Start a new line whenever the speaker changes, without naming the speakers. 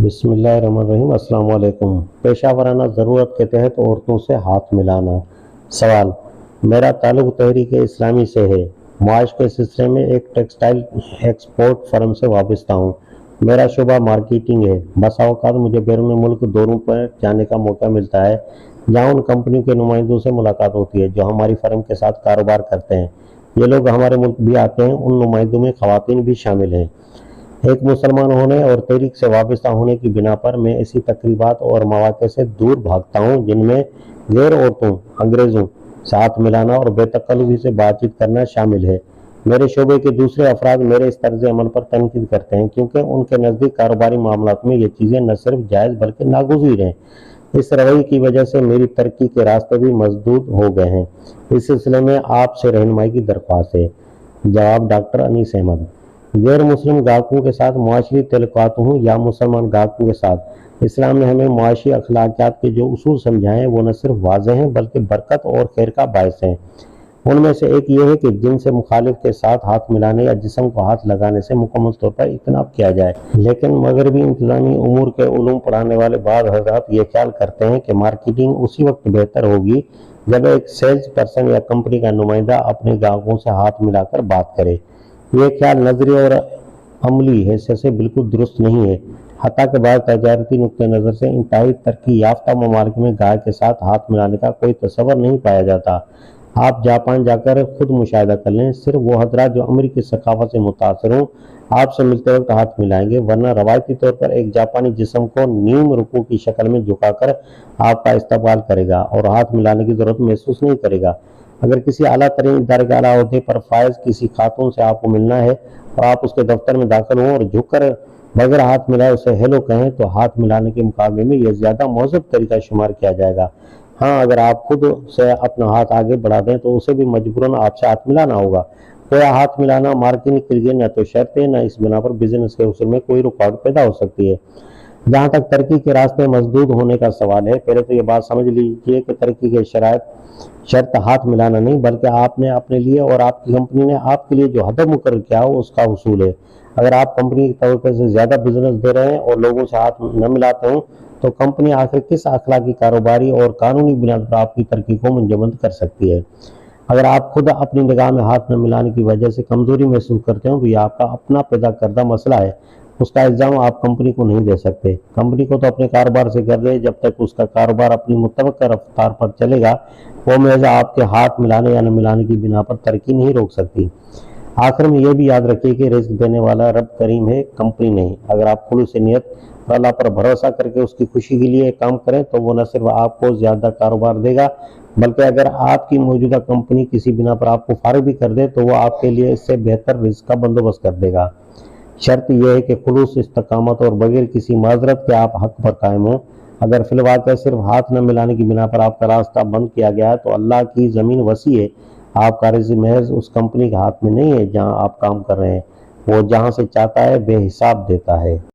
بسم اللہ الرحمن الرحیم۔ السلام علیکم۔ پیشہ ورانہ ضرورت کے تحت عورتوں سے ہاتھ ملانا۔ سوال: میرا تعلق تحریک اسلامی سے ہے۔ معاش کے سلسلے میں ایک ٹیکسٹائل ایکسپورٹ فرم سے وابستہ ہوں۔ میرا شعبہ مارکیٹنگ ہے۔ بسا اوقات مجھے بیرون ملک دوروں پر جانے کا موقع ملتا ہے، جہاں ان کمپنیوں کے نمائندوں سے ملاقات ہوتی ہے جو ہماری فرم کے ساتھ کاروبار کرتے ہیں۔ یہ لوگ ہمارے ملک بھی آتے ہیں۔ ان نمائندوں میں خواتین بھی شامل ہیں۔ ایک مسلمان ہونے اور تحریک سے وابستہ ہونے کی بنا پر میں ایسی تقریبات اور مواقع سے دور بھاگتا ہوں جن میں غیر عورتوں انگریزوں سے ہاتھ ملانا اور بے تکلفی سے بات چیت کرنا شامل ہے۔ میرے شعبے کے دوسرے افراد میرے اس طرز عمل پر تنقید کرتے ہیں کیونکہ ان کے نزدیک کاروباری معاملات میں یہ چیزیں نہ صرف جائز بلکہ ناگزیر ہیں۔ اس رویے کی وجہ سے میری ترقی کے راستے بھی مسدود ہو گئے ہیں۔ اس سلسلے میں آپ سے رہنمائی کی درخواست ہے۔ جواب: ڈاکٹر انیس احمد۔ غیر مسلم گاہکوں کے ساتھ معاشرتی تعلقات ہوں یا مسلمان گاہکوں کے ساتھ، اسلام نے ہمیں معاشی اخلاقیات کے جو اصول سمجھائے ہیں وہ نہ صرف واضح ہیں بلکہ برکت اور خیر کا باعث ہیں۔ ان میں سے ایک یہ ہے کہ جن سے مخالف کے ساتھ ہاتھ ملانے یا جسم کو ہاتھ لگانے سے مکمل طور پر اجتناب کیا جائے۔ لیکن مغربی انتظامی امور کے علوم پڑھانے والے بعض حضرات یہ خیال کرتے ہیں کہ مارکیٹنگ اسی وقت بہتر ہوگی جب ایک سیلز پرسن یا کمپنی کا نمائندہ اپنے گاہکوں سے ہاتھ ملا کر بات کرے۔ یہ خیال نظری اور عملی حیثیت سے بالکل درست نہیں ہے، حتیٰ کہ بعض تجارتی نقطہ نظر سے انتہائی ترقی یافتہ ممالک میں گاہک کے ساتھ ہاتھ ملانے کا کوئی تصور نہیں پایا جاتا۔ آپ جاپان جا کر خود مشاہدہ کر لیں، صرف وہ حضرات جو امریکی ثقافت سے متاثر ہوں آپ سے ملتے وقت ہاتھ ملائیں گے، ورنہ روایتی طور پر ایک جاپانی جسم کو نیم رکوع کی شکل میں جھکا کر آپ کا استقبال کرے گا اور ہاتھ ملانے کی ضرورت محسوس نہیں کرے گا۔ اگر کسی اعلیٰ ترین ادارے کے اعلیٰ عہدے پر فائز کسی خاتون سے آپ کو ملنا ہے اور آپ اس کے دفتر میں داخل ہوں اور جھک کر بغیر ہاتھ ملائے اسے ہیلو کہیں تو ہاتھ ملانے کے مقابلے میں یہ زیادہ مہذب طریقہ شمار کیا جائے گا۔ ہاں، اگر آپ خود سے اپنا ہاتھ آگے بڑھا دیں تو اسے بھی مجبوراً آپ سے ہاتھ ملانا ہوگا۔ گویا ہاتھ ملانا مارکیٹنگ کے لیے نہ تو شرط ہے، نہ اس بنا پر بزنس کے حصول میں کوئی رکاوٹ پیدا ہو سکتی ہے۔ جہاں تک ترقی کے راستے مسدود ہونے کا سوال ہے، پہلے تو یہ بات سمجھ لیجیے کہ ترقی کے شرط ہاتھ ملانا نہیں بلکہ آپ نے اپنے لیے اور آپ کی کمپنی نے آپ کے لیے جو ہدف مقرر کیا ہو اس کا حصول ہے۔ اگر آپ کمپنی کی توقع سے زیادہ بزنس دے رہے ہیں اور لوگوں سے ہاتھ نہ ملاتے ہوں تو کمپنی آخر کس اخلاقی، کاروباری اور قانونی بنیاد پر آپ کی ترقی کو منجمد کر سکتی ہے؟ اگر آپ خود اپنی نگاہ میں ہاتھ نہ ملانے کی وجہ سے کمزوری محسوس کرتے ہیں تو یہ آپ کا اپنا پیدا کردہ مسئلہ ہے، اس کا الزام آپ کمپنی کو نہیں دے سکتے۔ کمپنی کو تو اپنے کاروبار سے کر دے، جب تک اس کا کاروبار اپنی متوقع رفتار پر چلے گا وہ محض آپ کے ہاتھ ملانے یا نہ ملانے کی بنا پر ترقی نہیں روک سکتی۔ آخر میں یہ بھی یاد رکھیے کہ رزق دینے والا رب کریم ہے، کمپنی نہیں۔ اگر آپ خلوص نیت اور اللہ پر بھروسہ کر کے اس کی خوشی کے لیے کام کریں تو وہ نہ صرف آپ کو زیادہ کاروبار دے گا بلکہ اگر آپ کی موجودہ کمپنی کسی بنا پر آپ کو فارغ بھی کر دے تو وہ آپ کے لیے اس سے بہتر رزق کا بندوبست کر دے گا۔ شرط یہ ہے کہ خلوص، استقامت اور بغیر کسی معذرت کے آپ حق پر قائم ہوں۔ اگر فی الواقع صرف ہاتھ نہ ملانے کی بنا پر آپ کا راستہ بند کیا گیا ہے تو اللہ کی زمین وسیع ہے، آپ کا رزق محض اس کمپنی کے ہاتھ میں نہیں ہے جہاں آپ کام کر رہے ہیں، وہ جہاں سے چاہتا ہے بے حساب دیتا ہے۔